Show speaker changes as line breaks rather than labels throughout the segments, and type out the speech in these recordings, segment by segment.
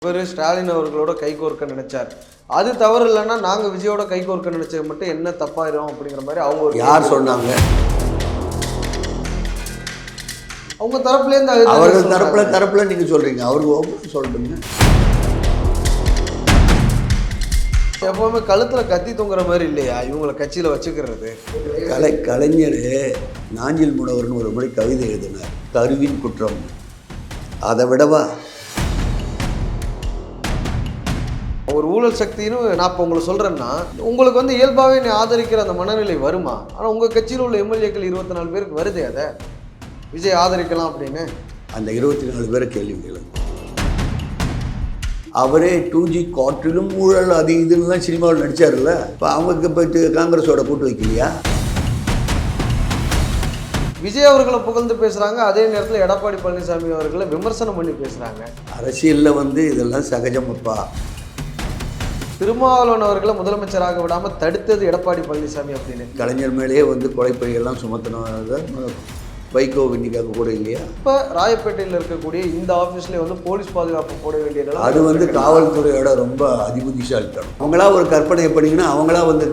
இவர் ஸ்டாலின் அவர்களோட கைகோர்க்க நினைச்சார். அது தவறு இல்லைன்னா நாங்கள் விஜயோட கைகோர்க்க நினைச்சது மட்டும் என்ன தப்பாயிரும் அப்படிங்கிற மாதிரி அவங்க ஒரு
யார் சொன்னாங்க?
அவங்க தரப்புலேருந்து
அவர்கள் தரப்புல நீங்க சொல்றீங்க, அவருக்கு ஓப்பன் சொல்றீங்க.
எப்பவுமே கழுத்துல கத்தி தொங்குற மாதிரி இல்லையா இவங்களை கட்சியில வச்சுக்கிறது?
கலைஞர் நாஞ்சில் முனவர்னு ஒரு முறை கவிதை எழுதினார், கருவின் குற்றம். அதை விடவா
ஒரு ஊழல் சக்தின்னு நான் இப்போ உங்களை சொல்கிறேன்னா, உங்களுக்கு வந்து இயல்பாகவே நீ ஆதரிக்கிற அந்த மனநிலை வருமா? ஆனால் உங்கள் கட்சியில் உள்ள எம்எல்ஏக்கள் 24 பேருக்கு வருதே அதை விஜய் ஆதரிக்கலாம் அப்படின்னு.
அந்த 24 பேரை கேள்வி கேளுங்க. அவரே 2G காற்றிலும் ஊழல் அது இதுன்னு தான் சினிமாவில் நடித்தார்ல. இப்போ அவங்க போயிட்டு காங்கிரஸோட கூட்டு வைக்கலையா?
விஜய் அவர்களை புகழ்ந்து பேசுகிறாங்க, அதே நேரத்தில் எடப்பாடி பழனிசாமி அவர்களை விமர்சனம் பண்ணி பேசுகிறாங்க.
அரசியலில் வந்து இதெல்லாம் சகஜமப்பா.
திருமாவளவன் அவர்களை முதலமைச்சராக விடாமல் தடுத்தது எடப்பாடி பழனிசாமி அப்படின்னு.
கலைஞர் மேலேயே வந்து கொலைப்பழியெல்லாம் சுமத்தினது வைகோ இன்னைக்காக கூட இல்லையா?
இப்போ ராயப்பேட்டையில் இருக்கக்கூடிய இந்த ஆஃபீஸ்லேயே வந்து போலீஸ் பாதுகாப்பு போட வேண்டியது
அது வந்து காவல்துறையோட ரொம்ப அதிபுத்திசாலித்தனம். அவங்களா ஒரு கற்பனை பண்ணிங்கன்னா அவங்களா வந்து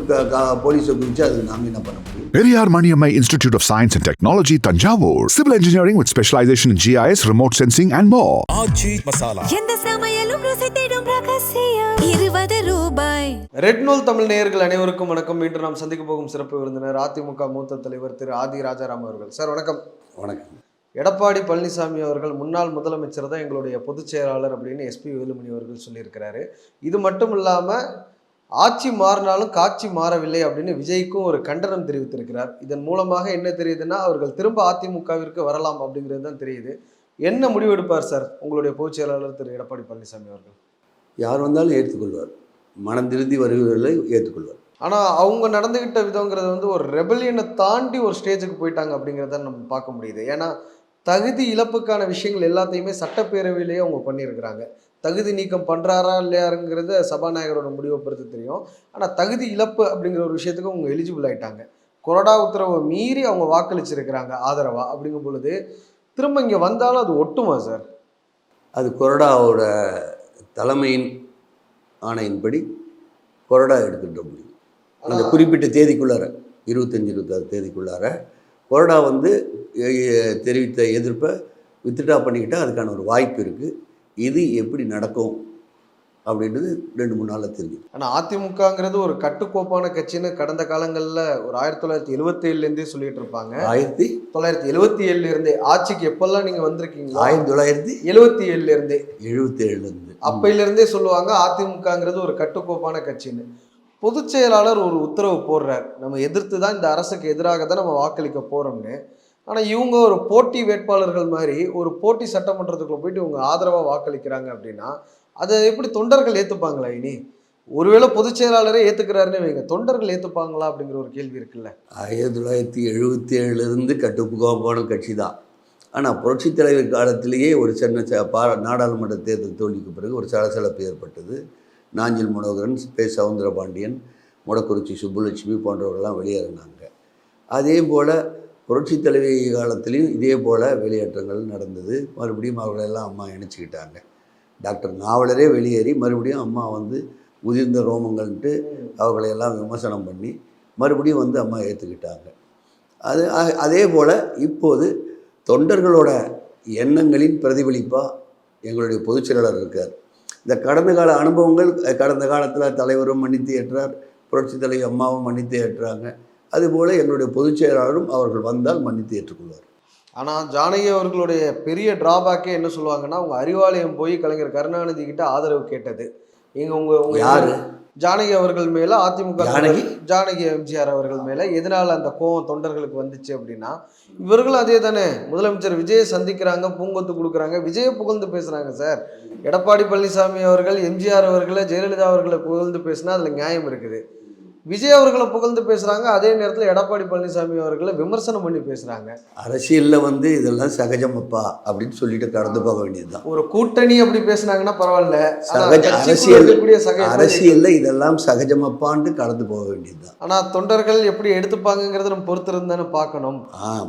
போலீஸை குறித்து அது நாங்கள் என்ன பண்ண முடியும்?
Periyar Maniammai Institute of Science and Technology, Tanjavur. Civil engineering with specialization in GIS, remote sensing and more.
ஆச்சி மசாலா.
எந்த சமையலும் ருசி தேடும் ரகசியம் 20 ரூபாய்.
ரெட் நூல் தமிழ் நேயர்கள் அனைவருக்கும் வணக்கம். இன்று நாம் சந்திக்க போகும் சிறப்பு விருந்தினர் அதிமுக மூத்த தலைவர் திரு ஆதி ராஜாராம் அவர்கள். சார் வணக்கம்.
வணக்கம்.
எடப்பாடி பழனிசாமி அவர்கள் முன்னாள் முதலமைச்சர் தான் எங்களுடைய பொதுச் செயலாளர் அப்படின்னு எஸ்பி வேலுமணி அவர்கள் சொல்லியிருக்கிறாரு. இது மட்டும் இல்லாமல் ஆட்சி மாறினாலும் காட்சி மாறவில்லை அப்படின்னு விஜய்க்கும் ஒரு கண்டனம் தெரிவித்திருக்கிறார். இதன் மூலமாக என்ன தெரியுதுன்னா அவர்கள் திரும்ப அதிமுகவிற்கு வரலாம் அப்படிங்கிறது தான் தெரியுது. என்ன முடிவெடுப்பார் சார் உங்களுடைய பொதுச் செயலாளர் திரு எடப்பாடி பழனிசாமி அவர்கள்?
யார் வந்தாலும் ஏற்றுக்கொள்வார், மனம் திருந்தி வருவர்களை ஏற்றுக்கொள்வார்.
ஆனால் அவங்க நடந்துக்கிட்ட விதங்கிறது வந்து ஒரு ரெபலியனை தாண்டி ஒரு ஸ்டேஜுக்கு போயிட்டாங்க அப்படிங்கிறத நம்ம பார்க்க முடியுது. ஏன்னா தகுதி இழப்புக்கான விஷயங்கள் எல்லாத்தையுமே சட்டப்பேரவையிலேயே அவங்க பண்ணியிருக்கிறாங்க. தகுதி நீக்கம் பண்ணுறாரா இல்லையாருங்கிறத சபாநாயகரோட முடிவை பொறுத்து தெரியும். ஆனால் தகுதி இழப்பு அப்படிங்கிற ஒரு விஷயத்துக்கு அவங்க எலிஜிபிள் ஆகிட்டாங்க. கொறடா உத்தரவை மீறி அவங்க வாக்களிச்சிருக்கிறாங்க ஆதரவா. அப்படிங்கும் பொழுது திரும்ப இங்கே வந்தாலும் அது ஒட்டுமா சார்?
அது கொறடாவோட தலைமையின் ஆணையின்படி கொறடா எடுத்துகிட்ட முடியும். அந்த குறிப்பிட்ட தேதிக்குள்ளார 25-26 தேதிக்குள்ளார கொறடா வந்து தெரிவித்த எதிர்ப்பை வித்ட்ரா பண்ணிக்கிட்டால் அதுக்கான ஒரு வாய்ப்பு இருக்குது. இது எப்படி நடக்கும் அப்படின்றது 2-3 நாளில் தெரியும்.
ஆனால் அதிமுகங்கிறது ஒரு கட்டுக்கோப்பான கட்சின்னு கடந்த காலங்களில் ஒரு 1977லேருந்தே சொல்லிட்டு இருப்பாங்க. 1977லேருந்தே ஆட்சிக்கு எப்பெல்லாம் நீங்கள் வந்திருக்கீங்க? 1977லேருந்தே
77லேருந்து
அப்பையிலேருந்தே சொல்லுவாங்க அதிமுகங்கிறது ஒரு கட்டுக்கோப்பான கட்சின்னு. பொதுச் செயலாளர் ஒரு உத்தரவு போடுறார், நம்ம எதிர்த்து தான் இந்த அரசுக்கு எதிராக தான் நம்ம வாக்களிக்க போகிறோம்னு. ஆனால் இவங்க ஒரு போட்டி வேட்பாளர்கள் மாதிரி ஒரு போட்டி சட்டமன்றத்துக்குள்ள போயிட்டு இவங்க ஆதரவாக வாக்களிக்கிறாங்க அப்படின்னா அதை எப்படி தொண்டர்கள் ஏற்றுப்பாங்களா? இனி ஒருவேளை பொதுச் செயலாளரே ஏற்றுக்கிறாருன்னு வைங்க, தொண்டர்கள் ஏற்றுப்பாங்களா அப்படிங்கிற ஒரு கேள்வி இருக்குல்ல.
1977லேருந்து கட்டுக்கோப்பான கட்சி தான். ஆனால் புரட்சித் தலைவர் காலத்திலேயே ஒரு சின்ன நாடாளுமன்ற தேர்தல் தோல்விக்கு பிறகு ஒரு சலசலப்பு ஏற்பட்டது. நாஞ்சில் மனோகரன், பே. சவுந்தரபாண்டியன், மொடக்குறிச்சி சுப்புலட்சுமி போன்றவர்கள்லாம் வெளியேறினாங்க. அதே போல் புரட்சித் தலைவி காலத்திலையும் இதே போல் வெளியேற்றங்கள் நடந்தது. மறுபடியும் அவர்களெல்லாம் அம்மா இணைச்சிக்கிட்டாங்க. டாக்டர் நாவலரே வெளியேறி மறுபடியும் அம்மா வந்து உதிர்ந்த ரோமங்கள்ன்ட்டு அவர்களையெல்லாம் விமர்சனம் பண்ணி மறுபடியும் வந்து அம்மா ஏற்றுக்கிட்டாங்க. அதே போல் இப்போது தொண்டர்களோட எண்ணங்களின் பிரதிபலிப்பாக எங்களுடைய பொதுச் செயலாளர் இருக்கார். இந்த கடந்த கால அனுபவங்கள், கடந்த காலத்தில் தலைவரும் மன்னித்து ஏற்றார், புரட்சித் தலைவி அம்மாவும் மன்னித்து ஏற்றாங்க. அதுபோல் எங்களுடைய பொதுச் செயலாளரும் அவர்கள் வந்தால் மன்னித்து ஏற்றுக்கொள்வார்.
ஆனால் ஜானகி அவர்களுடைய பெரிய டிராபேக்கே என்ன சொல்லுவாங்கன்னா, அவங்க அறிவாலயம் போய் கலைஞர் கருணாநிதி கிட்ட ஆதரவு கேட்டது. இங்கே உங்கள்
யார்?
ஜானகி அவர்கள் மேலே அதிமுக ஜானகி எம்ஜிஆர் அவர்கள் மேலே எதனால் அந்த கோவம் தொண்டர்களுக்கு வந்துச்சு அப்படின்னா, இவர்களும் அதே தானே முதலமைச்சர் விஜயை சந்திக்கிறாங்க, பூங்கொத்து கொடுக்குறாங்க, விஜயை புகழ்ந்து பேசுகிறாங்க. சார் எடப்பாடி பழனிசாமி அவர்கள் எம்ஜிஆர் அவர்களை ஜெயலலிதா அவர்களை புகழ்ந்து பேசினா அதில் நியாயம் இருக்குது. விஜய் அவர்களை புகழ்ந்து பேசுகிறாங்க, அதே நேரத்தில் எடப்பாடி பழனிசாமி அவர்களை விமர்சனம் பண்ணி பேசுகிறாங்க.
அரசியலில் வந்து இதெல்லாம் சகஜமப்பா அப்படின்னு சொல்லிட்டு கடந்து போக வேண்டியது தான்.
ஒரு கூட்டணி அப்படி பேசுனாங்கன்னா பரவாயில்ல,
அரசியலில் இதெல்லாம் சகஜமப்பான்ட்டு கடந்து போக வேண்டியது தான்.
ஆனால் தொண்டர்கள் எப்படி எடுத்துப்பாங்கிறத நம்ம பொறுத்திருந்தானே பார்க்கணும்.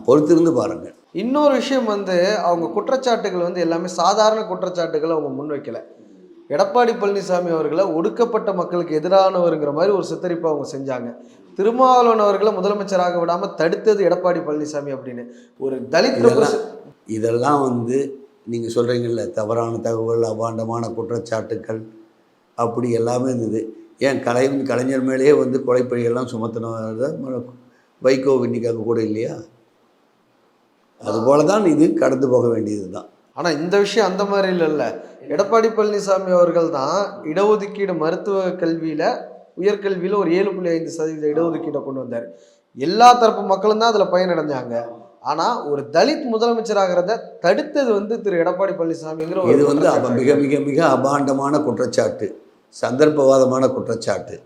பொறுத்திருந்து பாருங்கள்.
இன்னொரு விஷயம் வந்து அவங்க குற்றச்சாட்டுகள் வந்து எல்லாமே சாதாரண குற்றச்சாட்டுகள் அவங்க முன்வைக்கலை. எடப்பாடி பழனிசாமி அவர்களை ஒடுக்கப்பட்ட மக்களுக்கு எதிரானவருங்கிற மாதிரி ஒரு சித்தரிப்பை அவங்க செஞ்சாங்க. திருமாவளவன் அவர்களை முதலமைச்சராக விடாமல் தடுத்தது எடப்பாடி பழனிசாமி அப்படின்னு ஒரு தலித்
இதெல்லாம் வந்து நீங்கள் சொல்கிறீங்கல்ல, தவறான தகவல், அபாண்டமான குற்றச்சாட்டுக்கள் அப்படி எல்லாமே இருந்தது. ஏன் கலைஞர் மேலேயே வந்து கொலைப்பழியெல்லாம் சுமத்தினத வைகோ இன்னைக்கு அங்கே கூட இல்லையா? அதுபோல தான் இது கடந்து போக வேண்டியது தான்.
ஆனால் இந்த விஷயம் அந்த மாதிரி இல்லைல்ல. எடப்பாடி பழனிசாமி அவர்கள் தான் இடஒதுக்கீடு மருத்துவ கல்வியில் உயர்கல்வியில் ஒரு 7.5% இடஒதுக்கீடை கொண்டு வந்தார். எல்லா தரப்பு மக்களும் தான் அதில் பயனடைஞ்சாங்க. ஆனால் ஒரு தலித் முதலமைச்சராகிறத தடுத்தது வந்து திரு எடப்பாடி பழனிசாமிங்கிற
இது வந்து மிக மிக மிக அபாண்டமான குற்றச்சாட்டு, சந்தர்ப்பவாதமான குற்றச்சாட்டு.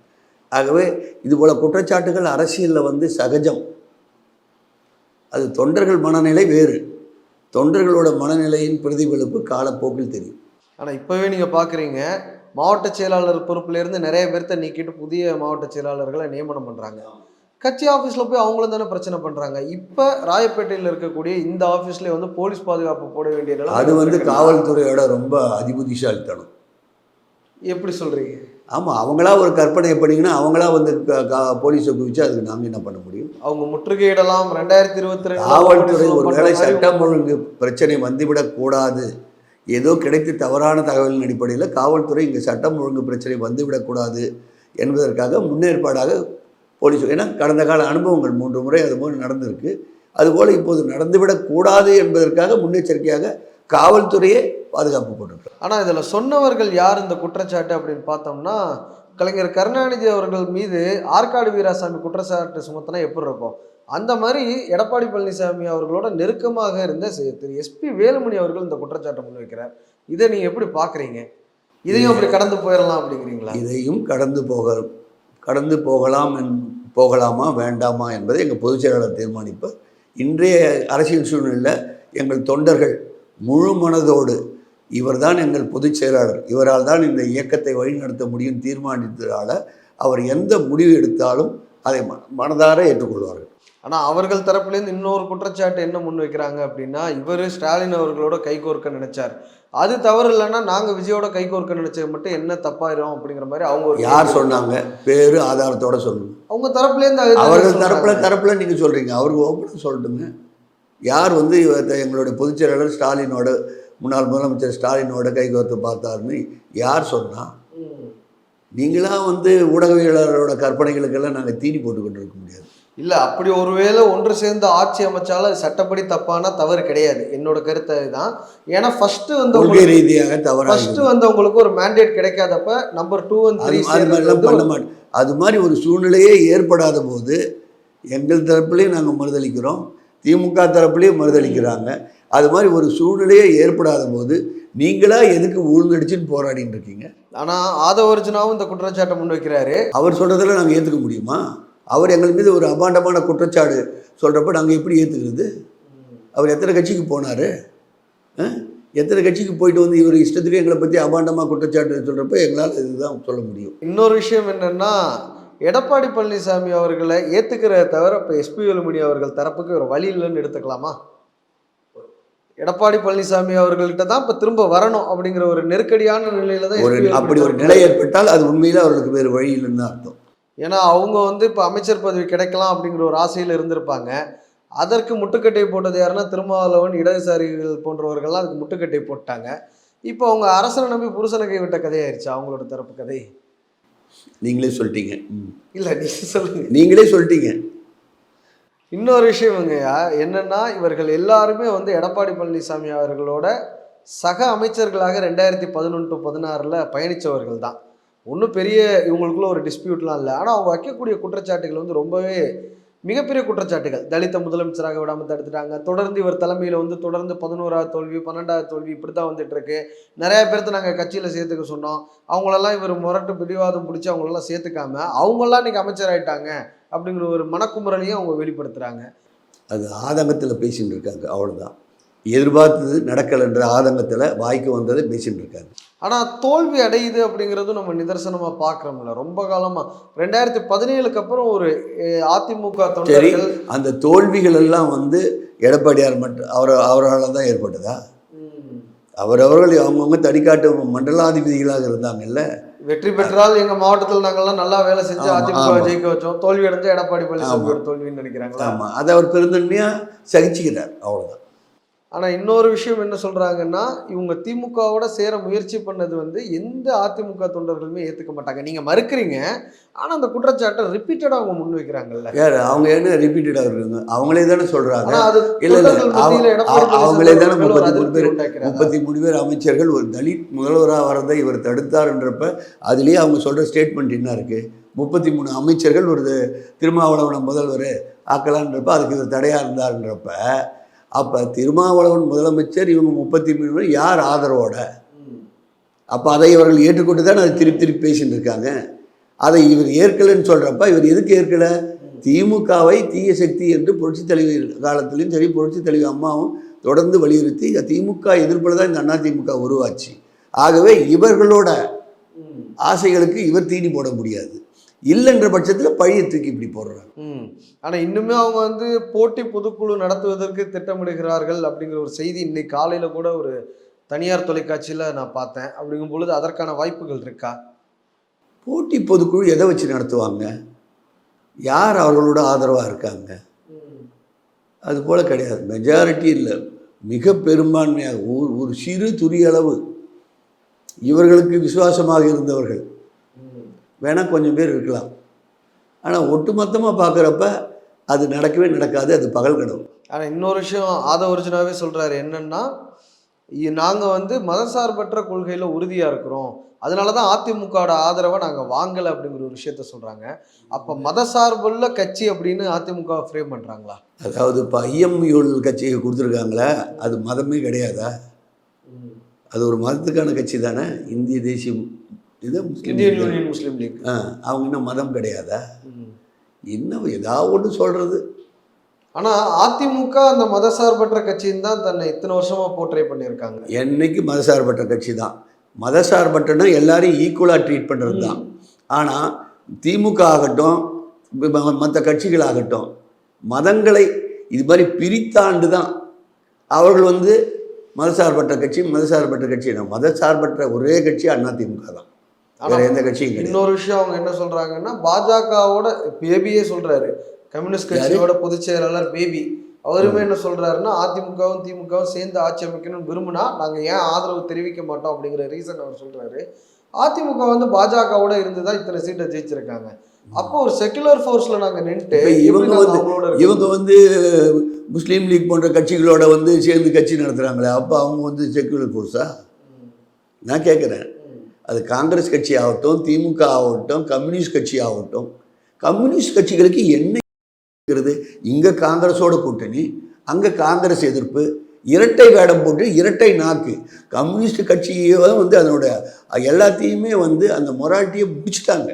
ஆகவே இதுபோல் குற்றச்சாட்டுகள் அரசியலில் வந்து சகஜம். அது தொண்டர்கள் மனநிலை வேறு. தொண்டர்களோட மனநிலையின் பிரதிபலிப்பு காலப்போக்கில் தெரியும்.
ஆனால் இப்போவே நீங்கள் பார்க்குறீங்க, மாவட்ட செயலாளர் பொறுப்புலேருந்து நிறைய பேர்த்த நீக்கிட்டு புதிய மாவட்ட செயலாளர்களை நியமனம் பண்ணுறாங்க. கட்சி ஆஃபீஸில் போய் அவங்களும் தானே பிரச்சனை பண்ணுறாங்க. இப்போ ராயப்பேட்டையில் இருக்கக்கூடிய இந்த ஆஃபீஸ்லேயே வந்து போலீஸ் பாதுகாப்பு போட வேண்டிய நிலை.
அது வந்து காவல்துறையோட ரொம்ப அதிபுத்திசாலித்தனம்.
எப்படி சொல்கிறீங்க?
ஆமாம், அவங்களா ஒரு கற்பனை பண்ணிங்கன்னா அவங்களா வந்து போலீஸை குவிச்சு அதுக்கு நாங்கள் என்ன பண்ண முடியும்?
அவங்க முற்றுகையிடலாம். 2022
காவல்துறை ஒரு வேளை சட்டம் ஒழுங்கு பிரச்சனை வந்துவிடக்கூடாது, ஏதோ கிடைத்த தவறான தகவலின் அடிப்படையில் காவல்துறை இங்கே சட்டம் ஒழுங்கு பிரச்சனை வந்துவிடக்கூடாது என்பதற்காக முன்னேற்பாடாக போலீஸ், ஏன்னா கடந்த கால அனுபவங்கள் 3 முறை அதுபோல் நடந்திருக்கு. அதுபோல் இப்போது நடந்துவிடக்கூடாது என்பதற்காக முன்னெச்சரிக்கையாக காவல்துறையே பாதுகாப்பு போட்டிருக்காங்க.
ஆனால் இதில் சொன்னவர்கள் யார் இந்த குற்றச்சாட்டு அப்படின்னு பார்த்தோம்னா, கலைஞர் கருணாநிதி அவர்கள் மீது ஆற்காடு வீராசாமி குற்றச்சாட்டு சுமத்தினா எப்படி இருக்கும், அந்த மாதிரி எடப்பாடி பழனிசாமி அவர்களோட நெருக்கமாக இருந்த திரு எஸ்பி வேலுமணி அவர்கள் இந்த குற்றச்சாட்டை முன்வைக்கிறார். இதை நீங்கள் எப்படி பார்க்குறீங்க? இதையும் அப்படி கடந்து போயிடலாம் அப்படிங்கிறீங்களா?
இதையும் கடந்து போகலாமா வேண்டாமா என்பதை எங்கள் பொதுச் செயலாளர் தீர்மானிப்பார். இன்றைய அரசியல் சூழ்நிலையில் எங்கள் தொண்டர்கள் முழு மனதோடு இவர்தான் எங்கள் பொதுச் செயலாளர், இவரால் தான் இந்த இயக்கத்தை வழிநடத்த முடியும் தீர்மானித்ததால் அவர் எந்த முடிவு எடுத்தாலும் அதை மனதார ஏற்றுக்கொள்வார்கள்.
ஆனால் அவர்கள் தரப்புலேருந்து இன்னொரு குற்றச்சாட்டு என்ன முன்வைக்கிறாங்க அப்படின்னா, இவர் ஸ்டாலின் அவர்களோட கைகோர்க்க நினைச்சார், அது தவறு இல்லைன்னா நாங்கள் விஜயோட கைகோர்க்க நினைச்சது மட்டும் என்ன தப்பாயிரும் அப்படிங்கிற மாதிரி அவங்க
யார் சொன்னாங்க? பேரு ஆதாரத்தோட சொல்லுங்க.
அவங்க தரப்புலேருந்து
அவர்கள் தரப்புல நீங்கள் சொல்கிறீங்க, அவருக்கு ஓப்பனாக சொல்லட்டுங்க. யார் வந்து எங்களுடைய பொதுச் செயலாளர் ஸ்டாலினோட, முன்னாள் முதலமைச்சர் ஸ்டாலினோட கைகோர்த்து பார்த்தாருன்னு யார் சொன்னால்? நீங்களாம் வந்து ஊடகவியலாளரோட கற்பனைகளுக்கெல்லாம் நாங்கள் தீனி போட்டுக்கிட்டு இருக்க முடியாது.
இல்லை, அப்படி ஒருவேளை ஒன்று சேர்ந்து ஆட்சி அமைச்சாலும் அது சட்டப்படி தப்பான தவறு கிடையாது. என்னோட கருத்தை தான். ஏன்னா ஃபர்ஸ்ட் வந்து
ரீதியாக தவறு,
ஃபர்ஸ்ட் வந்து உங்களுக்கு ஒரு மேண்டேட் கிடைக்காதப்ப நம்பர் 2 and 3
அது மாதிரிலாம் பண்ண மாட்டோம். அது மாதிரி ஒரு சூழ்நிலையே ஏற்படாத போது எங்கள் தரப்புலேயும் நாங்கள் மறுதளிக்கிறோம், திமுக தரப்புலேயும் மறுதளிக்கிறாங்க. அது மாதிரி ஒரு சூழ்நிலையே ஏற்படாத போது நீங்களா எதுக்கு ஊழ்ந்தடிச்சுன்னு போராடின்னு இருக்கீங்க?
ஆனால் ஆதவர்ஜுனாவும் இந்த குற்றச்சாட்டை முன்வைக்கிறாரு.
அவர் சொல்கிறதெல்லாம் நாங்கள் ஏற்றுக்க முடியுமா? அவர் எங்கள் மீது ஒரு அபாண்டமான குற்றச்சாட்டு சொல்கிறப்ப நாங்கள் எப்படி ஏற்றுக்கிறது? அவர் எத்தனை கட்சிக்கு போனார்? எத்தனை கட்சிக்கு போயிட்டு வந்து இவர் இஷ்டத்துக்கு எங்களை பற்றி அபாண்டமாக குற்றச்சாட்டு சொல்கிறப்ப எங்களால் இதுதான் சொல்ல முடியும்.
இன்னொரு விஷயம் என்னென்னா, எடப்பாடி பழனிசாமி அவர்களை ஏற்றுக்கிறத தவிர இப்போ எஸ்பி வேலுமணி அவர்கள் தரப்புக்கு ஒரு வழி இல்லைன்னு எடுத்துக்கலாமா? எடப்பாடி பழனிசாமி அவர்கள்ட்ட தான் இப்போ திரும்ப வரணும் அப்படிங்கிற ஒரு நெருக்கடியான நிலையில தான்
அப்படி ஒரு நிலை ஏற்பட்டால் அது உண்மையில் அவர்களுக்கு வேறு வழி இல்லைன்னு தான் அர்த்தம்.
ஏன்னா அவங்க வந்து இப்போ அமைச்சர் பதவி கிடைக்கலாம் அப்படிங்கிற ஒரு ஆசையில் இருந்திருப்பாங்க. அதற்கு முட்டுக்கட்டை போட்டது யாருன்னா திருமாவளவன், இடதுசாரிகள் போன்றவர்கள்லாம் அதுக்கு முட்டுக்கட்டை போட்டாங்க. இப்போ அவங்க அரசனை நம்பி புருஷனை கைவிட்ட கதையாயிருச்சு அவங்களோட தரப்பு கதை.
நீங்களே சொல்லிட்டீங்க.
இல்லை, நீங்கள் சொல்லுங்க.
நீங்களே சொல்லிட்டீங்க.
இன்னொரு விஷயம்ங்கய்யா என்னன்னா, இவர்கள் எல்லாருமே வந்து எடப்பாடி பழனிசாமி அவர்களோட சக அமைச்சர்களாக 2011 to 16 பயணித்தவர்கள் தான். ஒன்றும் பெரிய இவங்களுக்குள்ள ஒரு டிஸ்பியூட்லாம் இல்லை. ஆனால் அவங்க வைக்கக்கூடிய குற்றச்சாட்டுகள் வந்து ரொம்பவே மிகப்பெரிய குற்றச்சாட்டுகள். தலித்த முதலமைச்சராக விடாமல் தடுத்துட்டாங்க. தொடர்ந்து இவர் தலைமையில் வந்து தொடர்ந்து 11வது தோல்வி, 12வது தோல்வி இப்படி தான் வந்துட்டு இருக்கு. நிறைய பேர்த்த நாங்கள் கட்சியில் சேர்த்துக்க சொன்னோம், அவங்களெல்லாம் இவர் முரட்டு பிடிவாதம் பிடிச்சி அவங்களெல்லாம் சேர்த்துக்காம அவங்களாம் இன்னைக்கு அமைச்சர் ஆயிட்டாங்க அப்படிங்கிற ஒரு மனக்குமுறலையும் அவங்க வெளிப்படுத்துகிறாங்க.
அது ஆதங்கத்தில் பேசின்னு இருக்காங்க, அவ்வளோதான். எதிர்பார்த்தது நடக்கலைன்ற ஆதங்கத்தில் வாய்க்கு வந்ததை பேசின்னு இருக்காங்க.
ஆனால் தோல்வி அடையுது அப்படிங்கிறதும் நம்ம நிதர்சனமாக பார்க்குறோம்ல. ரொம்ப காலமாக 2017க்கு அப்புறம் ஒரு அதிமுக தொண்டர்கள்
அந்த தோல்விகள் எல்லாம் வந்து எடப்பாடியார் மட்டும் அவரால் தான் ஏற்பட்டதா? அவரவர்கள் அவங்கவுங்க தனிக்காட்டு மண்டலாதிபதிகளாக இருந்தாங்கல்ல.
வெற்றி பெற்றால் எங்க மாவட்டத்தில் நாங்கெல்லாம் நல்லா வேலை செஞ்சு
ஆமா,
அதிமுக
ஆமா.
ஜெயிக்க வச்சோம், தோல்வி அடைஞ்ச எடப்பாடி
ஆமா.
பழனிசாமியோட தோல்வின்னு நினைக்கிறாங்களா?
ஆமாம், அதை அவர் பெருந்தன்மையாக சகிச்சுக்கிறார், அவ்வளோதான்.
ஆனா இன்னொரு விஷயம் என்ன சொல்றாங்கன்னா, இவங்க திமுகவோட சேர முயற்சி பண்ணது வந்து எந்த அதிமுக தொண்டர்களுமே ஏத்துக்க மாட்டாங்க. நீங்க மறுக்கிறீங்க, ஆனா அந்த குற்றச்சாட்டை ரிப்பீட்டடா அவங்க முன் வைக்கிறாங்கல்ல.
யார் அவங்க என்ன ரிப்பீட்டடாக இருக்காங்க? அவங்களே தானே சொல்கிறாங்க.
ஆனா அது
இல்லை இல்லை,
தொண்டர்கள் மத்தியில எடப்பாடி
அவங்களே
பழனிசாமி
தானே
மேல ஒரு
33
அதிருப்தி
பேர்
உண்டாக்குறாங்க.
33 பேர் அமைச்சர்கள் ஒரு தலித் முதல்வராக வரதை இவர் தடுத்தாருன்றப்ப அதுலேயே அவங்க சொல்கிற ஸ்டேட்மெண்ட் என்ன இருக்குது? 33 அமைச்சர்கள் ஒரு திருமாவளவனை முதல்வர் ஆக்கலான்றப்ப அதுக்கு இவர் தடையாக இருந்தாருன்றப்ப, அப்போ திருமாவளவன் முதலமைச்சர், இவங்க 33 பேர் யார் ஆதரவோட? அப்போ அதை இவர்கள் ஏற்றுக்கொண்டு தான் அதை திருப்பி திருப்பி பேசிட்டு இருக்காங்க. அதை இவர் ஏற்கலைன்னு சொல்கிறப்ப இவர் எதுக்கு ஏற்கலை? திமுகவை தீய சக்தி என்று புரட்சித் தலைவர் காலத்திலையும் சரி, புரட்சித் தலைவர் அம்மாவும் தொடர்ந்து வலியுறுத்தி திமுக எதிர்ப்பில் தான் இந்த அதிமுக உருவாச்சு. ஆகவே இவர்களோட ஆசைகளுக்கு இவர் தீனி போட முடியாது. இல்லைன்ற பட்சத்தில் பழியை தூக்கி இப்படி போடுறாங்க.
ஆனா இன்னுமே அவங்க வந்து போட்டி பொதுக்குழு நடத்துவதற்கு திட்டமிடுகிறார்கள் அப்படிங்கிற ஒரு செய்தி இன்னைக்கு காலையில கூட ஒரு தனியார் தொலைக்காட்சியில நான் பார்த்தேன். அப்படிங்கும் பொழுது அதற்கான வாய்ப்புகள் இருக்கா?
போட்டி பொதுக்குழு எதை வச்சு நடத்துவாங்க? யார் அவர்களோட ஆதரவாக இருக்காங்க? அது போல் கிடையாது. மெஜாரிட்டி இல்லை, மிக பெரும்பான்மையாக ஒரு சிறு துரியளவு இவர்களுக்கு விசுவாசமாக இருந்தவர்கள் வேணால் கொஞ்சம் பேர் இருக்கலாம். ஆனால் ஒட்டுமொத்தமாக பார்க்குறப்ப அது நடக்கவே நடக்காது, அது பகல் கனவு.
ஆனால் இன்னொரு விஷயம் ஆதவர்ஜுனாவே சொல்கிறாரு என்னன்னா, நாங்கள் வந்து மதசார்பற்ற கொள்கையில் உறுதியாக இருக்கிறோம், அதனால தான் அதிமுகவோட ஆதரவை நாங்கள் வாங்கலை அப்படிங்கிற ஒரு விஷயத்த சொல்கிறாங்க. அப்போ மதசார்புள்ள கட்சி அப்படின்னு அதிமுக ஃப்ரேம் பண்ணுறாங்களா?
அதாவது இப்போ ஐஎம்யூஎல் கட்சியை கொடுத்துருக்காங்களே, அது மதமே கிடையாதா? அது ஒரு மதத்துக்கான கட்சி தானே. இந்திய தேசிய இது
இந்தியன் யூனியன் முஸ்லீம் லீக்.
அவங்க இன்னும் மதம் கிடையாதா? இன்னும் ஏதாவது ஒன்று சொல்கிறது.
ஆனால் அதிமுக அந்த மதசார்பற்ற கட்சின்னு தான் தன்னை இத்தனை வருஷமாக போர்ட்ரே பண்ணியிருக்காங்க.
என்னைக்கு மதசார்பற்ற கட்சி தான். மதசார்பற்றனா எல்லாரையும் ஈக்குவலாக ட்ரீட் பண்ணுறது தான். ஆனால் திமுக ஆகட்டும், மற்ற கட்சிகளாகட்டும், மதங்களை இது மாதிரி பிரித்தாண்டு தான் அவர்கள் வந்து மதசார்பற்ற கட்சி மதசார்பற்ற கட்சி. மதசார்பற்ற ஒரே கட்சி அதிமுக தான், வேற எந்த கட்சியும்.
இன்னொரு விஷயம் அவங்க என்ன சொல்றாங்கன்னா, பாஜகவோட பேபியே சொல்றாரு, கம்யூனிஸ்ட் கட்சியோட பொதுச் செயலாளர் பேபி அவருமே என்ன சொல்றாருன்னா, அதிமுகவும் திமுகவும் சேர்ந்து ஆட்சி அமைக்கணும்னு விரும்பினா நாங்க ஏன் ஆதரவு தெரிவிக்க மாட்டோம் அப்படிங்கிற ரீசன் அவர் சொல்றாரு. அதிமுக வந்து பாஜகவோட இருந்துதான் இத்தனை சீட்டை ஜெயிச்சிருக்காங்க. அப்போ ஒரு செக்குலர் ஃபோர்ஸ்ல நாங்க நின்று
இவங்க வந்து முஸ்லீம் லீக் போன்ற கட்சிகளோட வந்து சேர்ந்து கட்சி நடத்துறாங்களே, அப்போ அவங்க வந்து செக்குலர் ஃபோர்ஸா? நான் கேட்குறேன். அது காங்கிரஸ் கட்சி ஆகட்டும், திமுக ஆகட்டும், கம்யூனிஸ்ட் கட்சி ஆகட்டும், கம்யூனிஸ்ட் கட்சிகளுக்கு என்ன இருக்கிறது? இங்கே காங்கிரஸோட கூட்டணி, அங்கே காங்கிரஸ் எதிர்ப்பு, இரட்டை வேடம் போட்டு இரட்டை நாக்கு. கம்யூனிஸ்ட் கட்சியை வந்து அதனோட எல்லாத்தையுமே வந்து அந்த மொராலிட்டியை முடிச்சுட்டாங்க.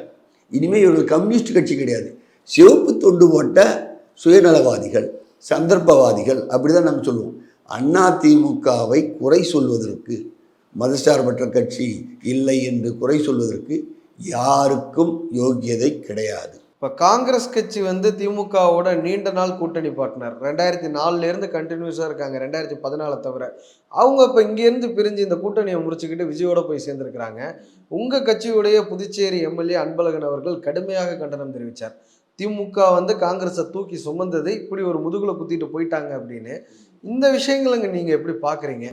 இனிமேல் இவர்கள் கம்யூனிஸ்ட் கட்சி கிடையாது, சிவப்பு தொண்டு போட்ட சுயநலவாதிகள், சந்தர்ப்பவாதிகள், அப்படி தான் நாங்கள் சொல்லுவோம். அதிமுகவை குறை சொல்வதற்கு, மதசார்பற்ற கட்சி இல்லை என்று குறை சொல்வதற்கு யாருக்கும் யோக்கியதை கிடையாது.
இப்போ காங்கிரஸ் கட்சி வந்து திமுகவோட நீண்ட நாள் கூட்டணி பார்ட்னர், 2004 கண்டினியூஸாக இருக்காங்க, 2014 தவிர. அவங்க இப்போ இங்கேருந்து பிரிஞ்சு இந்த கூட்டணியை முடிச்சுக்கிட்டு விஜயோட போய் சேர்ந்துருக்கிறாங்க. உங்கள் கட்சியுடைய புதுச்சேரி எம்எல்ஏ அன்பழகன் அவர்கள் கடுமையாக கண்டனம் தெரிவித்தார். திமுக வந்து காங்கிரஸை தூக்கி சுமந்ததை இப்படி ஒரு முதுகுல குத்திட்டு போயிட்டாங்க அப்படின்னு. இந்த விஷயங்களுங்க நீங்க எப்படி பாக்குறீங்க?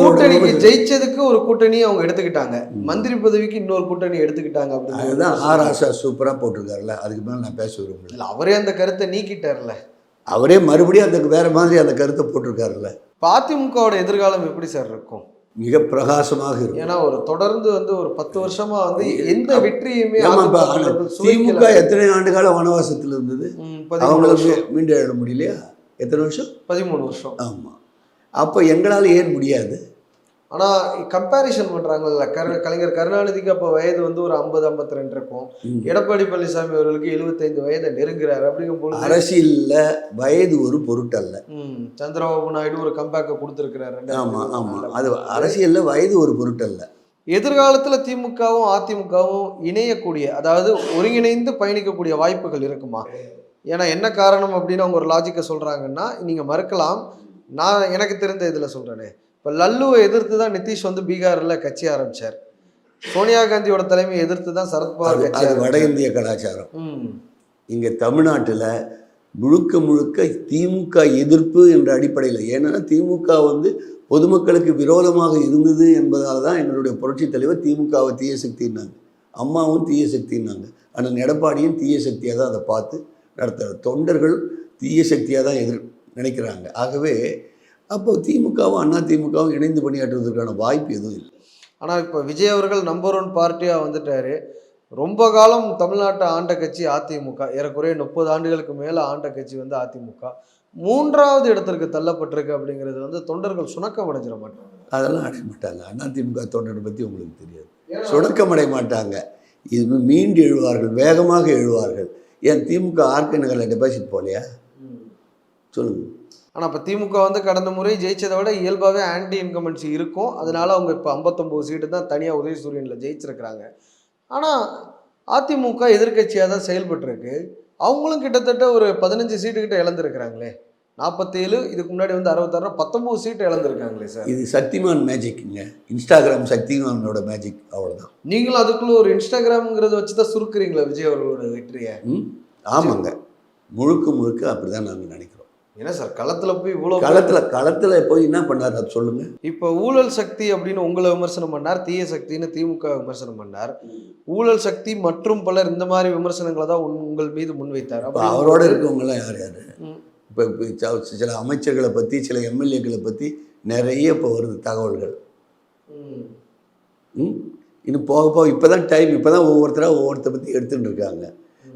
கூட்டணிக்கு ஜெயிச்சதுக்கு ஒரு கூட்டணியை அவங்க எடுத்துக்கிட்டாங்க, மந்திரி பதவிக்கு இன்னொரு கூட்டணி எடுத்துக்கிட்டாங்க அப்படின்னு.
அதுதான் ஆர் ஆசா சூப்பரா போட்டிருக்காருல்ல, அதுக்கு மேலே நான் பேச விரும்பல.
அவரே அந்த கருத்தை நீக்கிட்டார்ல,
அவரே மறுபடியும் அந்த வேற மாதிரி அந்த கருத்தை போட்டிருக்காருல்ல.
அதிமுகவோட எதிர்காலம் எப்படி சார் இருக்கும்?
மிக பிரகாசமாக இருக்கும்.
ஏன்னா ஒரு தொடர்ந்து வந்து ஒரு 10 வருஷமா வந்து எந்த வெற்றியுமே
திமுக எத்தனை ஆண்டு கால வனவாசத்தில் இருந்தது, அவங்களுக்கு மீண்டும் எழ முடியலையா? எத்தனை வருஷம்? 13 வருஷம். ஆமாம். அப்போ எங்களால் ஏன் முடியாது?
ஆனால் கம்பேரிசன் பண்ணுறாங்கல்ல, கலைஞர் கருணாநிதிக்கு அப்போ வயது வந்து ஒரு 50-52 இருக்கும், எடப்பாடி பழனிசாமி அவர்களுக்கு 75 வயதை நெருங்குறாரு. அப்படிங்கும்போது
அரசியலில் வயது ஒரு பொருட்டல்ல.
சந்திரபாபு நாயுடு ஒரு கம்பேக்கை கொடுத்துருக்கிறாரு.
ஆமாம் ஆமாம், அது அரசியலில் வயது ஒரு பொருட்டல்ல.
எதிர்காலத்தில் திமுகவும் அதிமுகவும் இணையக்கூடிய, அதாவது ஒருங்கிணைந்து பயணிக்கக்கூடிய வாய்ப்புகள் இருக்குமா? ஏன்னா என்ன காரணம் அப்படின்னு அவங்க ஒரு லாஜிக்கை சொல்கிறாங்கன்னா, நீங்கள் மறுக்கலாம், நான் எனக்கு தெரிந்த இதில் சொல்கிறேனே, இப்போ லல்லுவை எதிர்த்து தான் நிதிஷ் வந்து பீகாரில் கட்சி ஆரம்பிச்சார். சோனியா காந்தியோட தலைமையை எதிர்த்து தான் சரத்பவார் கட்சி
அது வட
ஆரம்பிச்சார்.
இந்திய கலாச்சாரம்.
ம்.
இங்கே தமிழ்நாட்டில் முழுக்க முழுக்க திமுக எதிர்ப்பு என்ற அடிப்படையில், ஏன்னா திமுக வந்து பொதுமக்களுக்கு விரோதமாக இருந்தது என்பதால் தான் எங்களுடைய புரட்சித் தலைவர் திமுகவை தீய சக்தின்னாங்க, அம்மாவும் தீய சக்தின்னாங்க. ஆனால் எடப்பாடியும் தீய சக்தியாக தான் அதை பார்த்து நடத்துகிற தொண்டர்கள் தீய சக்தியாக தான் நினைக்கிறாங்க. ஆகவே அப்போ திமுகவும் அதிமுகவும் இணைந்து பணியாற்றுவதற்கான வாய்ப்பு எதுவும் இல்லை.
ஆனால் இப்போ விஜய் அவர்கள் நம்பர் 1 பார்ட்டியாக வந்துட்டாரு. ரொம்ப காலம் தமிழ்நாட்டை ஆண்ட கட்சி அதிமுக. ஏறக்குறைய 30 ஆண்டுகளுக்கு மேலே ஆண்ட கட்சி வந்து அதிமுக. 3வது இடத்திற்கு தள்ளப்பட்டிருக்கு அப்படிங்கிறது வந்து தொண்டர்கள் சுணக்கம் அடைஞ்சிட மாட்டாங்க.
அதெல்லாம் அடைய மாட்டாங்க. அதிமுக தொண்டரை பற்றி உங்களுக்கு தெரியாது. சுணக்கமடைய மாட்டாங்க. இது மீண்டு எழுவார்கள், வேகமாக எழுவார்கள். ஏன் திமுக ஆர்கே நகரில் டெபாசிட் போலையா? சொல்லுங்கள்.
ஆனால் இப்போ திமுக வந்து கடந்த முறை ஜெயிச்சதை விட இயல்பாகவே ஆன்டி இன்கம்பன்சி இருக்கும். அதனால அவங்க இப்போ 59 சீட்டு தான் தனியாக உதயசூரியனில் ஜெயிச்சிருக்கிறாங்க. ஆனால் அதிமுக எதிர்கட்சியாக தான் செயல்பட்டுருக்கு. அவங்களும் கிட்டத்தட்ட ஒரு 15 சீட்டுக்கிட்ட இழந்திருக்கிறாங்களே. 47, இதுக்கு முன்னாடி வந்து 66, 19 சீட்டு இழந்திருக்காங்களே சார்.
இது சக்திமான் மேஜிக்குங்க. இன்ஸ்டாகிராம் சக்திமானோட மேஜிக், அவ்வளோதான்.
நீங்களும் அதுக்குள்ள ஒரு இன்ஸ்டாகிராம்ங்கிறத வச்சு தான் சுருக்குறீங்களா விஜய் அவர்களோட வெற்றியை?
ஆமாங்க, முழுக்க முழுக்க அப்படி தான் நாங்கள் நினைக்கிறோம்.
ஏன்னா சார் களத்தில் போய் இவ்வளோ
களத்தில் போய் என்ன பண்ணார் அது சொல்லுங்கள்.
இப்போ ஊழல் சக்தி அப்படின்னு உங்களை விமர்சனம் பண்ணார், தீய சக்தின்னு திமுக விமர்சனம் பண்ணார். ஊழல் சக்தி மற்றும் பலர் இந்த மாதிரி விமர்சனங்களை தான் உங்கள் மீது முன்வைத்தார்.
அப்போ அவரோட இருக்கவங்களாம் யார் யார்? இப்போ சில அமைச்சர்களை பற்றி, சில எம்எல்ஏக்களை பற்றி நிறைய இப்போ வருது தகவல்கள். இன்னும் போக போக இப்போ தான் டைம், இப்போ தான் ஒவ்வொருத்தரை பற்றி எடுத்துகிட்டு இருக்காங்க.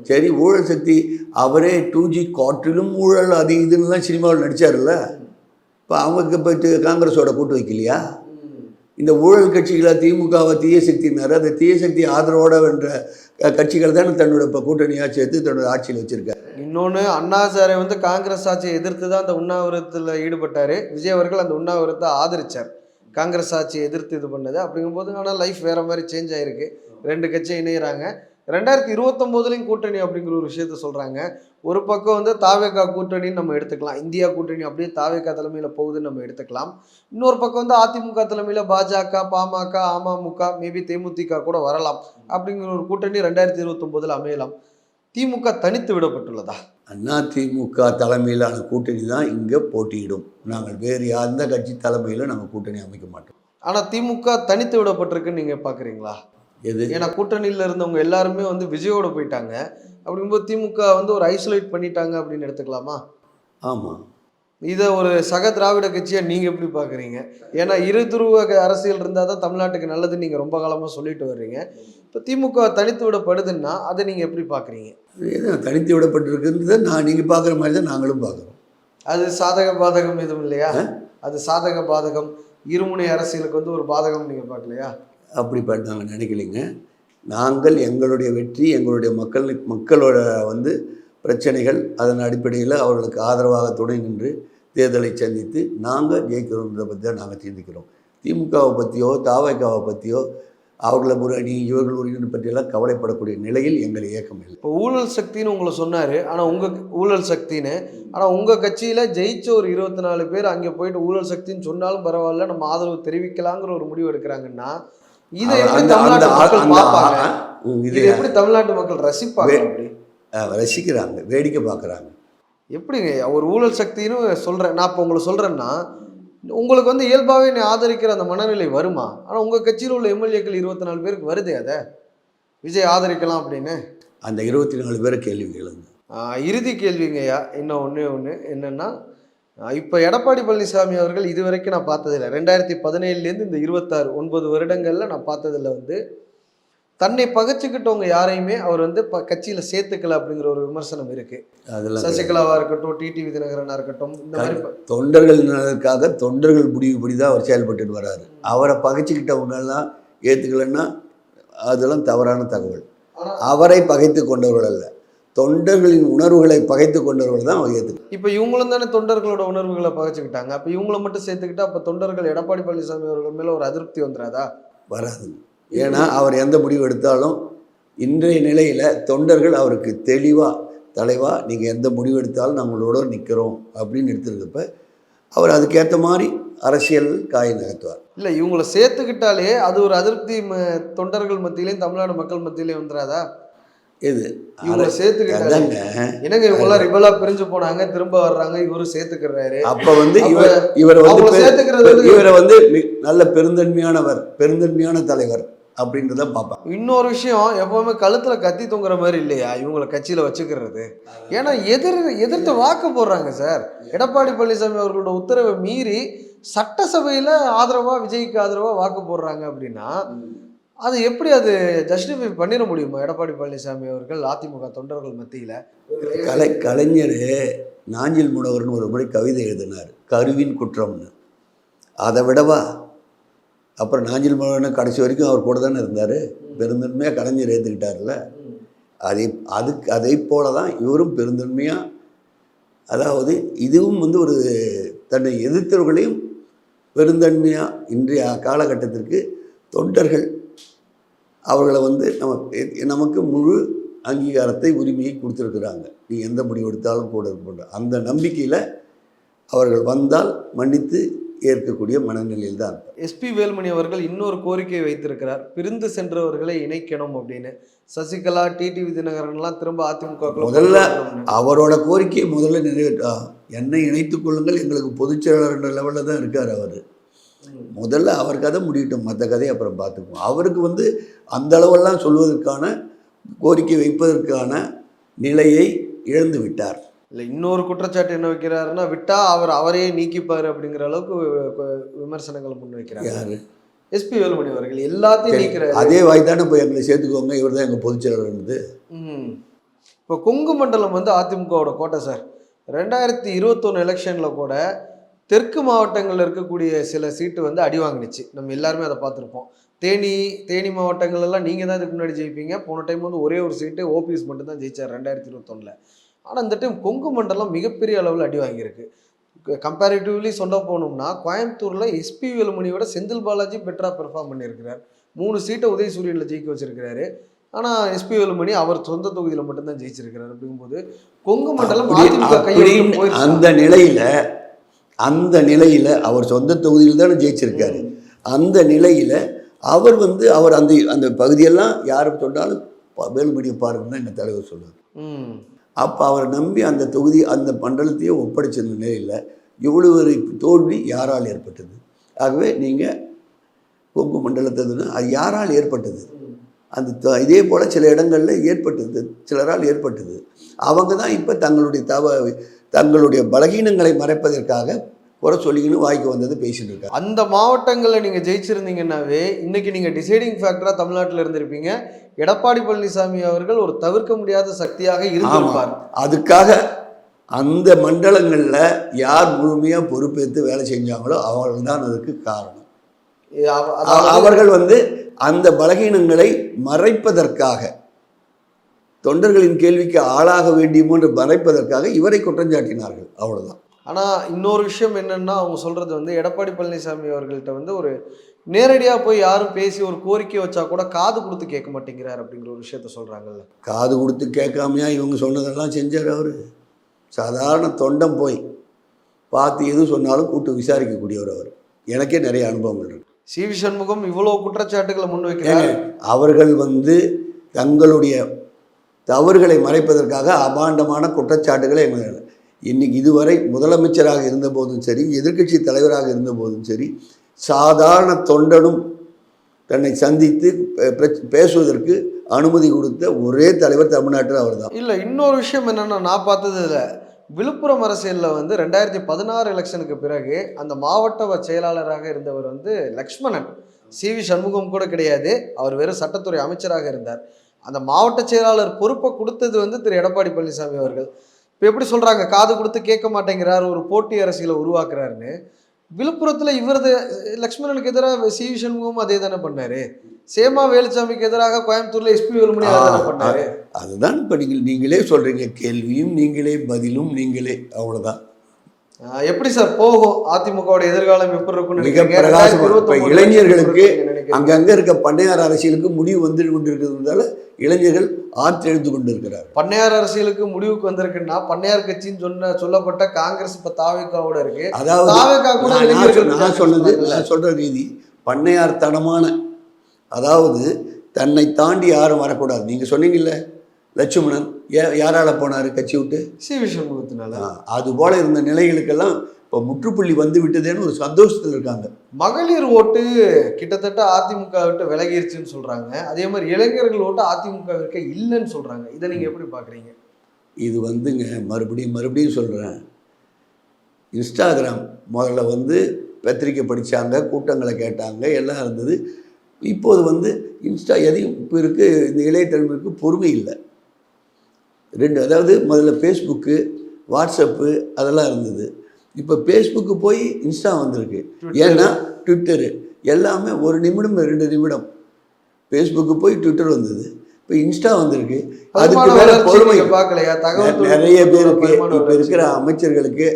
சரி, ஊழல் சக்தி அவரே 2G காற்றிலும் ஊழல் அது இதுன்னுலாம் சினிமாவில் நடித்தார்ல. இப்போ அவங்க போயிட்டு காங்கிரஸோட கூட்டு வைக்கலையா? இந்த ஊழல் கட்சிகளை திமுகவை தீய சக்தினார். அந்த தீய சக்தி ஆதரவோட வென்ற கட்சிகள் தானே தன்னோட இப்போ கூட்டணியாக சேர்த்து தன்னோட ஆட்சியில் வச்சுருக்காரு.
இன்னொன்று, அண்ணாசாரை வந்து காங்கிரஸ் ஆட்சியை எதிர்த்து தான் அந்த உண்ணாவிரத்தில் ஈடுபட்டார். விஜய் அவர்கள் அந்த உண்ணாவிரத்தை ஆதரித்தார், காங்கிரஸ் ஆட்சியை எதிர்த்து இது பண்ணது. அப்படிங்கும்போது ஆனால் லைஃப் வேறு மாதிரி சேஞ்ச் ஆகிருக்கு. 2 கட்சியை இணைகிறாங்க. 2029 கூட்டணி அப்படிங்கிற ஒரு விஷயத்த சொல்கிறாங்க. ஒரு பக்கம் வந்து தாவேகா கூட்டணின்னு நம்ம எடுத்துக்கலாம், இந்தியா கூட்டணி அப்படியே தாவேகா தலைமையில் போகுதுன்னு நம்ம எடுத்துக்கலாம். இன்னொரு பக்கம் வந்து அதிமுக தலைமையில் பாஜக, பாமக, அமமுக, மேபி தேமுதிக கூட வரலாம். அப்படிங்கிற ஒரு கூட்டணி 2029 அமையலாம். திமுக தனித்து விடப்பட்டுள்ளதா?
அதிமுக தலைமையிலான கூட்டணி தான் இங்கே போட்டியிடும். நாங்கள் வேறு எந்த கட்சி தலைமையில் நாங்கள் கூட்டணி அமைக்க மாட்டோம்.
ஆனால் திமுக தனித்து விடப்பட்டிருக்குன்னு நீங்கள் பார்க்குறீங்களா?
எது?
ஏன்னா கூட்டணியில் இருந்தவங்க எல்லாருமே வந்து விஜயோட போயிட்டாங்க. அப்படிங்கும்போது திமுக வந்து ஒரு ஐசோலேட் பண்ணிட்டாங்க அப்படின்னு எடுத்துக்கலாமா?
ஆமாம்.
இதை ஒரு சக திராவிட கட்சியாக நீங்கள் எப்படி பார்க்குறீங்க? ஏன்னா இருதுருவ அரசியல் இருந்தால் தான் தமிழ்நாட்டுக்கு நல்லதுன்னு நீங்கள் ரொம்ப காலமாக சொல்லிட்டு வர்றீங்க. இப்போ திமுக தனித்து விடப்படுதுன்னா அதை நீங்கள் எப்படி பார்க்குறீங்க?
தனித்து விடப்பட்டிருக்குன்றதை நீங்கள் பார்க்குற மாதிரி தான் நாங்களும் பார்க்குறோம்.
அது சாதக பாதகம் எதுவும் இல்லையா? அது சாதக பாதகம், இருமுனை அரசியலுக்கு வந்து ஒரு பாதகம் நீங்கள் பார்க்கலையா?
அப்படிப்பட்ட நாங்கள் நினைக்கலைங்க. நாங்கள் எங்களுடைய வெற்றி, எங்களுடைய மக்களோட வந்து பிரச்சனைகள், அதன் அடிப்படையில் அவர்களுக்கு ஆதரவாக துணை நின்று தேர்தலை சந்தித்து நாங்கள் ஜெயிக்கிறோன்றதை பற்றி தான் நாங்கள் சிந்திக்கிறோம். திமுகவை பற்றியோ தாவேகாவை பற்றியோ அவர்களை ஒரு அணி இவர்கள் ஒரு அணி பற்றியெல்லாம் கவலைப்படக்கூடிய நிலையில் எங்கள் இயக்கம் இல்லை.
இப்போ ஊழல் சக்தின்னு உங்களை சொன்னார், ஆனால் உங்கள் ஊழல் சக்தின்னு, ஆனால் உங்கள் கட்சியில் ஜெயிச்ச ஒரு 24 பேர் அங்கே போயிட்டு ஊழல் சக்தின்னு சொன்னாலும் பரவாயில்ல, நம்ம ஆதரவு தெரிவிக்கலாங்கிற ஒரு முடிவு எடுக்கிறாங்கன்னா இதை எப்படி தமிழ்நாட்டு மக்கள் பார்ப்பாங்க? இதை எப்படி தமிழ்நாட்டு மக்கள் ரசிப்பாங்க? அப்படி
ரசிக்கிறாங்க, வேடிக்கை பார்க்குறாங்க.
எப்படிங்க ஒரு ஊழல் சக்தின்னு சொல்கிறேன் நான். இப்போ உங்களை சொல்கிறேன்னா உங்களுக்கு வந்து இயல்பாகவே என்னை ஆதரிக்கிற அந்த மனநிலை வருமா? ஆனால் உங்கள் கட்சியில் உள்ள எம்எல்ஏக்கள் 24 பேருக்கு வருது அதை விஜய் ஆதரிக்கலாம் அப்படின்னு.
அந்த 24 பேரை கேள்வி கேளுங்க.
இறுதி கேள்விங்கய்யா, இன்னும் ஒன்று என்னென்னா, இப்போ எடப்பாடி பழனிசாமி அவர்கள் இது வரைக்கும் நான் பார்த்ததில்லை, 2017 இந்த 26 9 வருடங்களில் நான் பார்த்ததில்லை வந்து தன்னை பகைச்சிக்கிட்டவங்க யாரையுமே அவர் வந்து கட்சியில் சேர்த்துக்கல அப்படிங்கிற ஒரு விமர்சனம் இருக்குது. அதில் சசிகலாவாக இருக்கட்டும், டிடிவி தினகரனாக இருக்கட்டும், இந்த மாதிரி
தொண்டர்களுக்காக தொண்டர்கள் முடிவுபடி தான் அவர் செயல்பட்டு வர்றாரு. அவரை பகைச்சிக்கிட்டவங்கெல்லாம் ஏற்றுக்கலன்னா அதெல்லாம் தவறான தகவல். அவரை பகைத்து கொண்டவர்கள் அல்ல, தொண்டர்களின் உணர்வுகளை பகைத்து கொண்டவர்கள் தான் அவர் ஏற்றுக்கணும்.
இப்போ இவங்களும் தானே தொண்டர்களோட உணர்வுகளை பகைச்சிக்கிட்டாங்க. அப்போ இவங்களை மட்டும் சேர்த்துக்கிட்டா அப்போ தொண்டர்கள் எடப்பாடி பழனிசாமி அவர்கள் மேலே ஒரு அதிருப்தி வந்துடாதா?
வராது. ஏன்னா அவர் எந்த முடிவு எடுத்தாலும் இன்றைய நிலையில் தொண்டர்கள் அவருக்கு தெளிவாக, தலைவா நீங்கள் எந்த முடிவு எடுத்தாலும் நம்மளோட நிற்கிறோம் அப்படின்னு எடுத்துருக்கப்ப அவர் அதுக்கேற்ற மாதிரி அரசியல் காய் நகர்த்துவார்.
இல்லை இவங்களை சேர்த்துக்கிட்டாலே அது ஒரு அதிருப்தி தொண்டர்கள் மத்தியிலையும் தமிழ்நாடு மக்கள் மத்தியிலையும் வந்துடாதா?
இது
இவங்களை சேர்த்துக்கிட்டாலே
அதாங்க.
என்னங்க இவங்களாம் ரிபலா பிரிஞ்சு போனாங்க, திரும்ப வர்றாங்க, இவரும் சேர்த்துக்கிறாரு.
அப்ப வந்து இவரை வந்து நல்ல பெருந்தன்மையான தலைவர் அப்படின்றத பார்ப்பாங்க.
இன்னொரு விஷயம், எப்பவுமே கழுத்துல கத்தி தொங்குற மாதிரி இல்லையா இவங்களை கட்சியில வச்சுக்கிறது? ஏன்னா எதிர்த்து வாக்கு போடுறாங்க சார். எடப்பாடி பழனிசாமி அவர்களோட உத்தரவை மீறி சட்டசபையில விஜய்க்கு ஆதரவா வாக்கு போடுறாங்க அப்படின்னா அது எப்படி அது ஜஸ்டிஃபை பண்ணிட முடியுமா எடப்பாடி பழனிசாமி அவர்கள் அதிமுக தொண்டர்கள் மத்தியில?
கலைஞர் நாஞ்சில் முனவர்னு ஒரு முறை கவிதை எழுதினார், கருவின் குற்றம்னு. அதை விடவா? அப்புறம் நாஞ்சில் முனவர்னு கடைசி வரைக்கும் அவர் கூட தானே இருந்தார். பெருந்தன்மையாக கலைஞர் ஏற்றுக்கிட்டார்ல. அதை போல தான் இவரும் பெருந்தன்மையாக, அதாவது இதுவும் வந்து ஒரு தன்னை எதிர்த்தவர்களையும் பெருந்தன்மையாக இன்றைய காலகட்டத்திற்கு தொண்டர்கள் அவர்களை வந்து நமக்கு முழு அங்கீகாரத்தை உரிமையை கொடுத்துருக்குறாங்க. நீ எந்த முடிவு எடுத்தாலும் கூட இருப்போம் அந்த நம்பிக்கையில் அவர்கள் வந்தால் மன்னித்து ஏற்கக்கூடிய மனநிலையில் தான்.
எஸ்பி வேலுமணி அவர்கள் இன்னொரு கோரிக்கை வைத்திருக்கிறார், பிரிந்து சென்றவர்களை இணைக்கணும் அப்படின்னு. சசிகலா, டிடிவி தினகரன்லாம் திரும்ப அதிமுக
முதல்ல அவரோட கோரிக்கையை முதல்ல நிறைவேற்றா. என்னை இணைத்துக் கொள்ளுங்கள், எங்களுக்கு பொதுச் செயலாளர் லெவலில் தான் இருக்கார் அவர். முதல்ல அவர் கதை முடியட்டும், மற்ற கதையை அப்புறம் பார்த்துக்குவோம். அவருக்கு வந்து அந்த அளவெல்லாம் சொல்வதற்கான கோரிக்கை வைப்பதற்கான நிலையை இழந்து விட்டார்.
இல்லை இன்னொரு குற்றச்சாட்டு என்ன வைக்கிறாருன்னா, விட்டா அவரையே நீக்கிப்பார் அப்படிங்கிற அளவுக்கு விமர்சனங்களை முன்வைக்கிறார்.
யாரு?
எஸ்பி வேலுமணி அவர்கள் எல்லாத்தையும் நீக்கிறார்.
அதே வாய்தானே போய் எங்களை சேர்த்துக்கோங்க, இவர் தான் எங்கள் பொதுச் செயலாளர் இருந்தது.
இப்போ கொங்கு மண்டலம் வந்து அதிமுகவோட கோட்டை சார். 2021 எலெக்ஷனில் கூட தெற்கு மாவட்டங்களில் இருக்கக்கூடிய சில சீட்டு வந்து அடி வாங்கினுச்சு. நம்ம எல்லாருமே அதை பார்த்துருப்போம். தேனி மாவட்டங்கள்லாம் நீங்கள் தான் இதுக்கு முன்னாடி ஜெயிப்பீங்க. போன டைம் வந்து ஒரே ஒரு சீட்டு ஓபிஎஸ் மட்டும்தான் ஜெயிச்சார் 2021. ஆனால் இந்த டைம் கொங்கு மண்டலம் மிகப்பெரிய அளவில் அடி வாங்கியிருக்கு. கம்பேரிட்டிவ்லி சொல்ல போகணும்னா கோயம்புத்தூரில் எஸ்பி வேலுமணியோட செந்தில் பாலாஜி பெட்டராக பெர்ஃபார்ம் பண்ணியிருக்கிறார். 3 சீட்டை உதயசூரியனில் ஜெயிக்க வச்சிருக்கிறாரு. ஆனால் எஸ்பி வேலுமணி அவர் சொந்த தொகுதியில் மட்டும்தான் ஜெயிச்சிருக்கிறார். அப்படிங்கும்போது கொங்கு மண்டலம்
அந்த நிலையில் அவர் சொந்த தொகுதியில் தானே ஜெயிச்சிருக்காரு. அந்த நிலையில் அவர் வந்து அந்த பகுதியெல்லாம் யாருக்கு சொன்னாலும் வேலுமணியை பாருங்க தான் எங்கள் தலைவர் சொல்லுவார். அப்போ அவரை நம்பி அந்த தொகுதி அந்த மண்டலத்தையே ஒப்படைச்சிருந்த நிலையில் இவ்வளவு தோல்வி யாரால் ஏற்பட்டது? ஆகவே நீங்கள் கொங்கு மண்டலத்ததுன்னா அது யாரால் ஏற்பட்டது? இதே போல் சில இடங்களில் ஏற்பட்டது, சிலரால் ஏற்பட்டது. அவங்க தான் இப்போ தங்களுடைய பலகீனங்களை மறைப்பதற்காக குறை சொல்லிக்கணும் வாய்க்கு வந்தது பேசிட்டு இருக்காங்க.
அந்த மாவட்டங்களில் நீங்கள் ஜெயிச்சிருந்தீங்கன்னாவே இன்னைக்கு நீங்கள் டிசைடிங் ஃபேக்டராக தமிழ்நாட்டில் இருந்திருப்பீங்க. எடப்பாடி பழனிசாமி அவர்கள் ஒரு தவிர்க்க முடியாத சக்தியாக இருந்திருப்பார்.
அதுக்காக அந்த மண்டலங்களில் யார் முழுமையாக பொறுப்பேற்று வேலை செஞ்சாங்களோ அவர்கள் தான் அதுக்கு காரணம். அவர்கள் வந்து அந்த பலகீனங்களை மறைப்பதற்காக, தொண்டர்களின் கேள்விக்கு ஆளாக வேண்டியும் என்று மறைப்பதற்காக இவரை குற்றஞ்சாட்டினார்கள், அவ்வளவுதான்.
ஆனால் இன்னொரு விஷயம் என்னன்னா, அவங்க சொல்றது வந்து எடப்பாடி பழனிசாமி அவர்கள்ட்ட வந்து ஒரு நேரடியாக போய் யாரும் பேசி ஒரு கோரிக்கை வச்சா கூட காது கொடுத்து கேட்க மாட்டேங்கிறார் அப்படிங்கிற ஒரு விஷயத்த சொல்றாங்கல்ல.
காது கொடுத்து கேட்காமையா இவங்க சொன்னதெல்லாம் செஞ்சார் அவர். சாதாரண தொண்டம் போய் பார்த்து எது சொன்னாலும் கூட்டு விசாரிக்கக்கூடியவர் அவர். எனக்கே நிறைய அனுபவங்கள் இருக்கு.
சி.வி. சண்முகம் இவ்வளவு குற்றச்சாட்டுகளை முன்வைக்கிறாங்க.
அவர்கள் வந்து தங்களுடைய தவறுகளை மறைப்பதற்காக அபாண்டமான குற்றச்சாட்டுகளை இன்னைக்கு இதுவரை முதலமைச்சராக இருந்த போதும் சரி, எதிர்க்கட்சி தலைவராக இருந்த போதும் சரி, சாதாரண தொண்டனும் தன்னை சந்தித்து பேசுவதற்கு அனுமதி கொடுத்த ஒரே தலைவர் தமிழ்நாட்டில் அவர் தான்.
இல்லை இன்னொரு விஷயம் என்னன்னா, நான் பார்த்தது இல்லை, விழுப்புரம் அரசியலில் வந்து 2016 எலெக்ஷனுக்கு பிறகு அந்த மாவட்ட செயலாளராக இருந்தவர் வந்து லக்ஷ்மணன். சி.வி. சண்முகம் கூட கிடையாது, அவர் வெறும் சட்டத்துறை அமைச்சராக இருந்தார். அந்த மாவட்ட செயலாளர் பொறுப்பை கொடுத்தது வந்து திரு எடப்பாடி பழனிசாமி அவர்கள். இப்போ எப்படி சொல்கிறாங்க, காது கொடுத்து கேட்க மாட்டேங்கிறார், ஒரு போட்டி அரசியலை உருவாக்குறாருன்னு. விழுப்புரத்தில் இவரது லக்ஷ்மணனுக்கு எதிராக சி.வி. சண்முகம் அதே தானே பண்ணார். சேமா வேலுச்சாமிக்கு எதிராக கோயம்புத்தூரில் எஸ்பி வேலுமணி அதே தானே பண்ணார்.
அதுதான் இப்போ நீங்களே சொல்கிறீங்க, கேள்வியும் நீங்களே பதிலும் நீங்களே, அவ்வளோதான்.
எப்படி சார் போகும் அதிமுகவோட எதிர்காலம் எப்படி இருக்கும்னு
மிக
நினைக்கிறீங்க?
பிரகாசமா. இப்ப
2029
இளைஞர்களுக்கு
எப்படி நினைக்கிறீங்க?
அங்கங்க இருக்க பண்ணையார் அரசியலுக்கு முடிவு வந்து கொண்டிருக்கிறதுனால இளைஞர்கள் ஆற்றெழுந்து கொண்டிருக்கிறார்.
பண்ணையார் அரசியலுக்கு முடிவுக்கு வந்திருக்குன்னா பண்ணையார் கட்சின்னு சொல்லப்பட்ட காங்கிரஸ் இப்ப தாவேக்காவோட இருக்கு.
அதாவது
தாவேக்கா கூட
நான்
இளைஞர்கள்
நான் சொன்னது நான் சொல்ற ரீதி பண்ணையார் தனமான, அதாவது தன்னை தாண்டி யாரும் வரக்கூடாது. நீங்க சொன்னீங்கல்ல லட்சுமணன் யாரால போனாரு கட்சி விட்டு?
சி.வி. சண்முகத்தினால.
அது போல இருந்த நிலைகளுக்கெல்லாம் இப்போ முற்றுப்புள்ளி வந்து விட்டதேன்னு ஒரு சந்தோஷத்தில் இருக்காங்க.
மகளிர் ஓட்டு கிட்டத்தட்ட அதிமுக விட்டு விலகிருச்சுன்னு சொல்றாங்க. அதே மாதிரி இளைஞர்கள் ஓட்டு அதிமுகவிற்கு இல்லைன்னு சொல்றாங்க. இதை நீங்க எப்படி பாக்குறீங்க?
இது வந்துங்க மறுபடியும் சொல்கிறேன். இன்ஸ்டாகிராம் முதல்ல வந்து பத்திரிக்கை படித்தாங்க, கூட்டங்களை கேட்டாங்க, எல்லாம் இருந்தது. இப்போது எதையும் இப்போ இருக்குது. இந்த இளைய தலைமுறைக்கு பொறுமை இல்லை. அதாவது முதல்ல ஃபேஸ்புக்கு, வாட்ஸ்அப்பு அதெல்லாம் இருந்தது. இப்போ ஃபேஸ்புக்கு போய் இன்ஸ்டா வந்திருக்கு. ஏன்னா ட்விட்டரு எல்லாமே 1 நிமிடம் 2 நிமிடம். ஃபேஸ்புக்கு போய் ட்விட்டர் வந்தது, இப்போ இன்ஸ்டா வந்திருக்கு. அதுக்கு மேலே பொறுமை நிறைய பேருக்கு. இப்போ இருக்கிற அமைச்சர்களுக்கு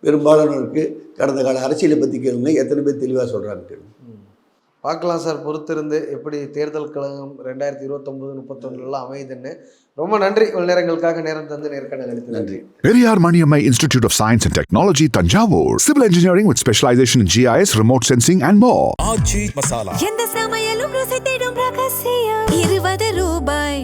பெரும்பாலானோருக்கு கடந்த கால அரசியலை பற்றி கேளுங்க, எத்தனை பேர் தெளிவாக சொல்கிறாங்க கேளுங்க.
பார்க்கலாம் சார், பொறுத்திருந்து எப்படி தேர்தல் கழகம் 2029-31 அமையுதுன்னு. ரொம்ப நன்றி, இவ்வளவு நேரங்களுக்காக நேரம் தந்து நேர்காணல் அளித்தது.
நன்றி.
Periyar Maniammai Institute of Science and Technology, Tanjavur. Civil engineering with specialization in GIS, remote sensing and more.
எந்த சமையலும் ருசி தேடும் ரகசியம் 20 ரூபாய்.